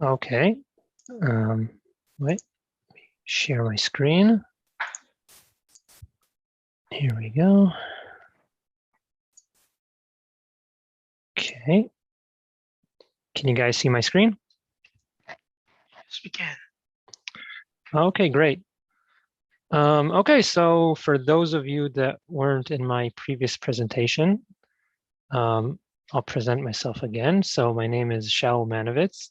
Okay. Wait, share my screen. Here we go. Okay. Can you guys see my screen? Yes, we can. Okay, great. Okay, so for those of you that weren't in my previous presentation, I'll present myself again. So my name is Shaul Manevitz,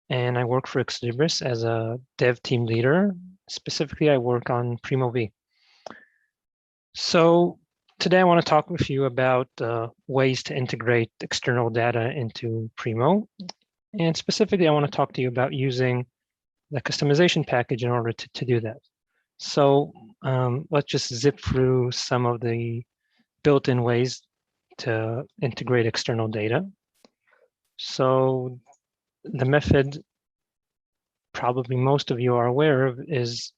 and I work for Exlibris as a dev team leader. Specifically, I work on Primo V. So today I want to talk with you about ways to integrate external data into Primo. And specifically, I want to talk to you about using the customization package in order to do that. So let's just zip through some of the built-in ways to integrate external data. So the method probably most of you are aware of is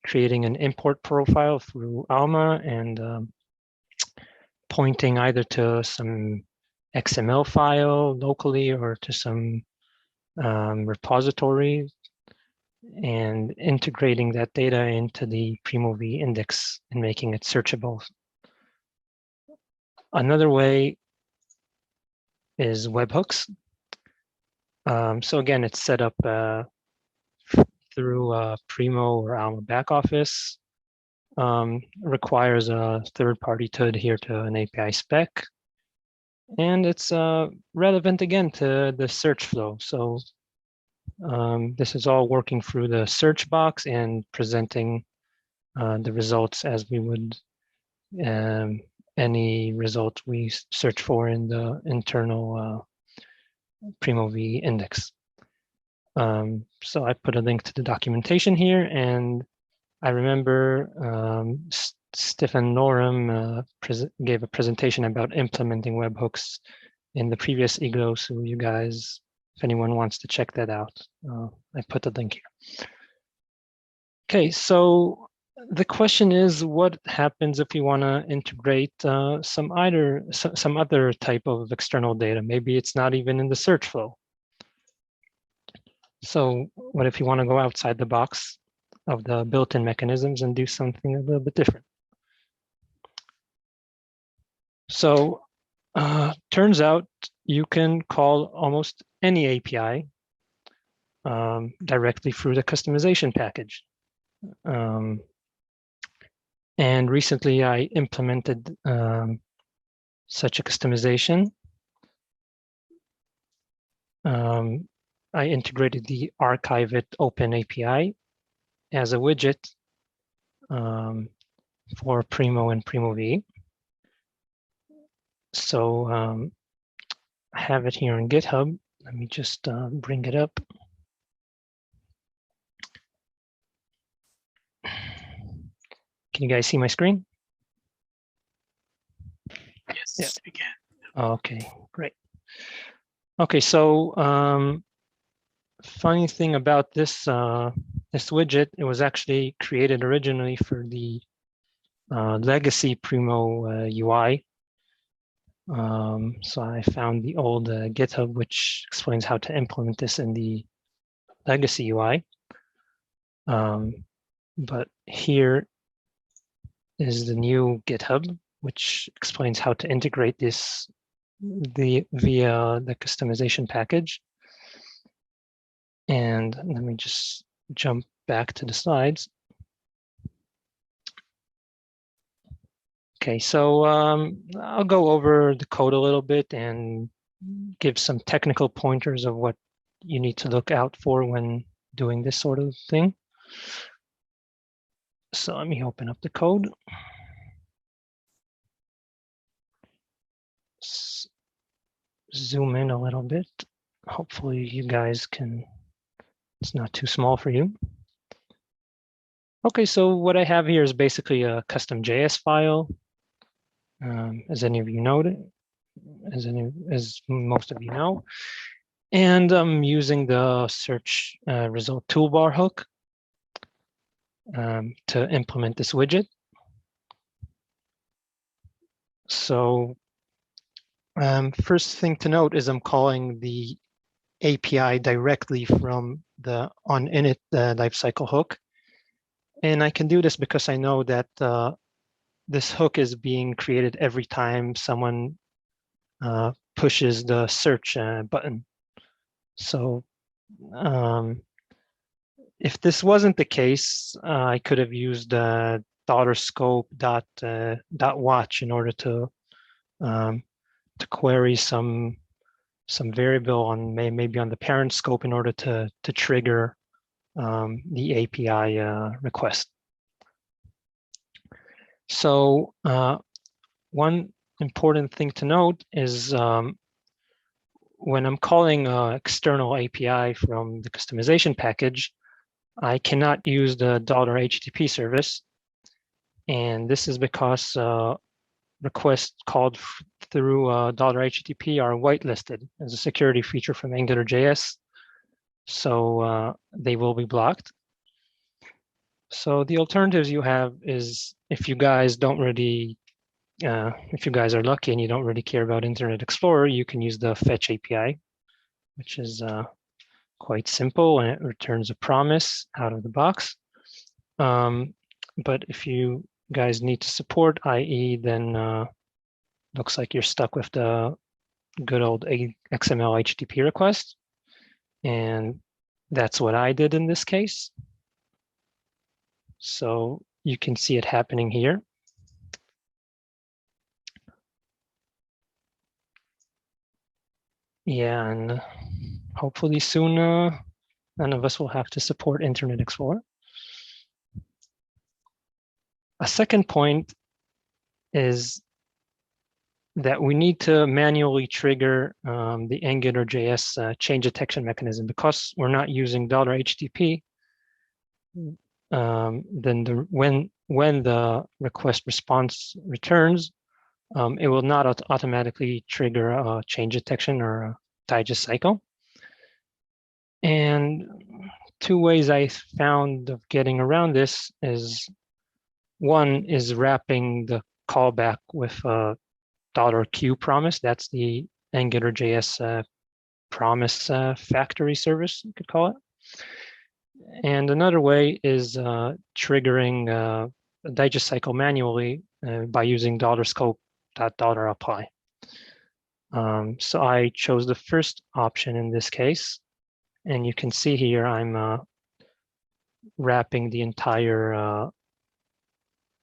creating an import profile through Alma and pointing either to some XML file locally or to some repository and integrating that data into the Primo V index and making it searchable. Another way is webhooks. So again, it's set up through Primo or Alma backoffice. Requires a third party to adhere to an API spec. And it's relevant again to the search flow. So this is all working through the search box and presenting the results as we would any results we search for in the internal Primo V index. So I put a link to the documentation here, and I remember Stefan Norum gave a presentation about implementing webhooks in the previous IGLO, so you guys, if anyone wants to check that out, I put the link here. Okay, so the question is, what happens if we want to integrate some other type of external data? Maybe it's not even in the search flow. So what if you want to go outside the box of the built-in mechanisms and do something a little bit different? So turns out you can call almost any API directly through the customization package. And recently I implemented such a customization. I integrated the archive it open API as a widget for Primo and Primo V. So I have it here in GitHub. Let me just bring it up. Can you guys see my screen? Yes, yeah. we can. Okay, great. Okay, so funny thing about this this widget, it was actually created originally for the legacy Primo UI. So I found the old GitHub, which explains how to implement this in the legacy UI. But here is the new GitHub, which explains how to integrate this via the customization package. And let me just jump back to the slides. Okay, so I'll go over the code a little bit and give some technical pointers of what you need to look out for when doing this sort of thing. So let me open up the code. Zoom in a little bit. Hopefully you guys can, it's not too small for you. Okay, so what I have here is basically a custom JS file. As any of you know, as most of you know. And I'm using the search result toolbar hook to implement this widget. So first thing to note is I'm calling the API directly from the on init lifecycle hook. And I can do this because I know that this hook is being created every time someone pushes the search button. So if this wasn't the case, I could have used $scope.watch in order to query some variable on maybe on the parent scope in order to trigger the API request. So one important thing to note is when I'm calling external API from the customization package, I cannot use the $HTTP service. And this is because requests called through $HTTP are whitelisted as a security feature from AngularJS. So they will be blocked. So the alternatives you have is if you guys don't really, if you guys are lucky and you don't really care about Internet Explorer, you can use the fetch API, which is quite simple and it returns a promise out of the box. But if you guys need to support IE, then looks like you're stuck with the good old XML HTTP request. And that's what I did in this case. So you can see it happening here. Yeah, and hopefully soon none of us will have to support Internet Explorer. A second point is that we need to manually trigger the AngularJS change detection mechanism. Because we're not using $HTTP, then when the request response returns, it will not automatically trigger a change detection or a digest cycle. And two ways I found of getting around this is one is wrapping the callback with a $Q promise. That's the AngularJS promise factory service, you could call it. And another way is triggering a digest cycle manually by using $scope.$apply. So I chose the first option in this case. And you can see here I'm wrapping the entire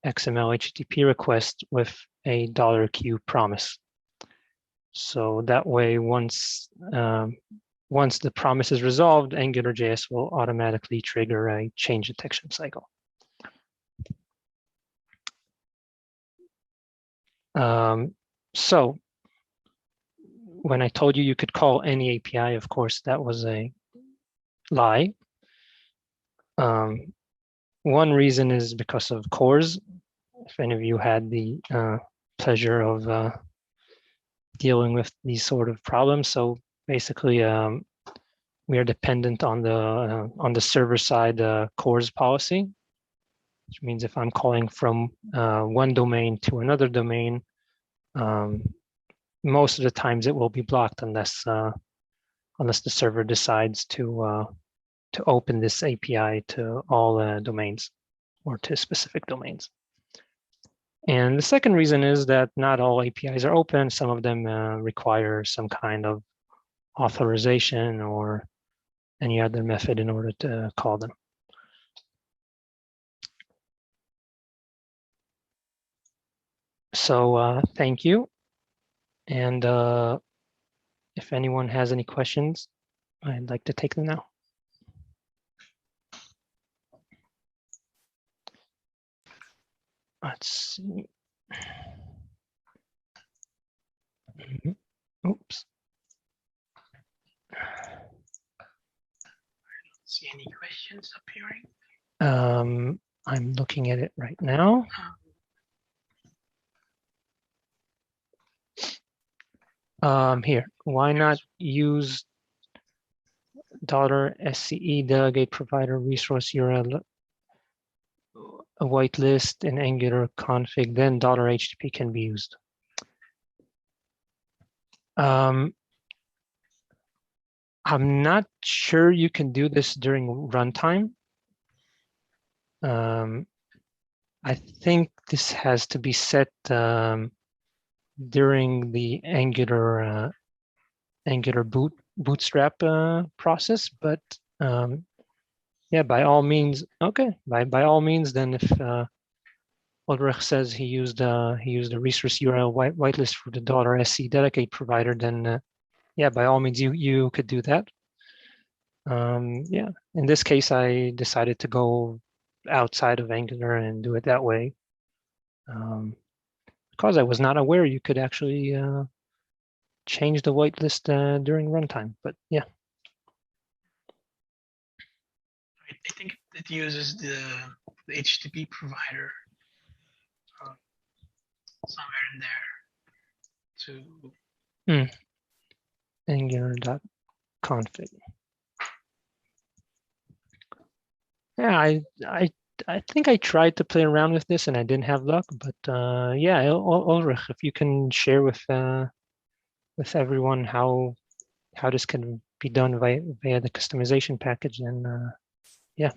XML HTTP request with a $Q promise. So that way, once the promise is resolved, AngularJS will automatically trigger a change detection cycle. So when I told you could call any API, of course, that was a lie. One reason is because of cores. If any of you had the pleasure of dealing with these sort of problems. So basically, we are dependent on the server side cores policy, which means if I'm calling from one domain to another domain, most of the times it will be blocked unless the server decides to open this API to all domains or to specific domains. And the second reason is that not all APIs are open. Some of them require some kind of authorization or any other method in order to call them. So thank you. And if anyone has any questions, I'd like to take them now. Let's see. Oops. See any questions appearing? I'm looking at it right now. Here, why not use $SCE delegate provider resource URL a whitelist in Angular config, then $HTTP can be used. I'm not sure you can do this during runtime. I think this has to be set during the Angular bootstrap process, but yeah, by all means, okay. By all means, then if Ulrich says he used a resource URL whitelist for the $SC dedicate provider, then yeah, by all means, you could do that. Yeah, in this case, I decided to go outside of Angular and do it that way because I was not aware you could actually change the whitelist during runtime. But yeah. I think it uses the HTTP provider somewhere in there to Angular.config. Yeah, I think I tried to play around with this and I didn't have luck, but yeah, Ulrich, if you can share with everyone how this can be done via the customization package, then yeah.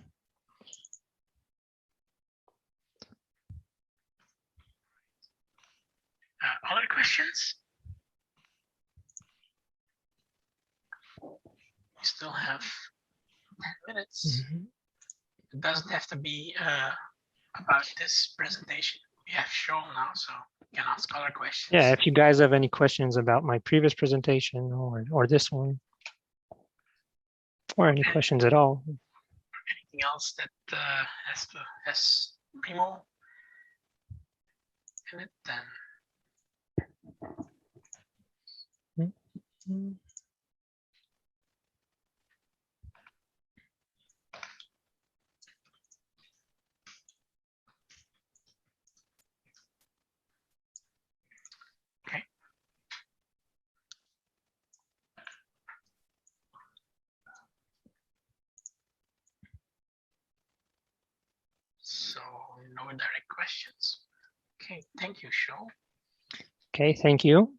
Other questions? We still have 10 minutes. It doesn't have to be about this presentation. We have shown now, so you can ask other questions. Yeah, if you guys have any questions about my previous presentation or this one, or any questions at all. Anything else that has Primo in it, then okay. So no direct questions. Okay, thank you, Shaul. Okay, thank you.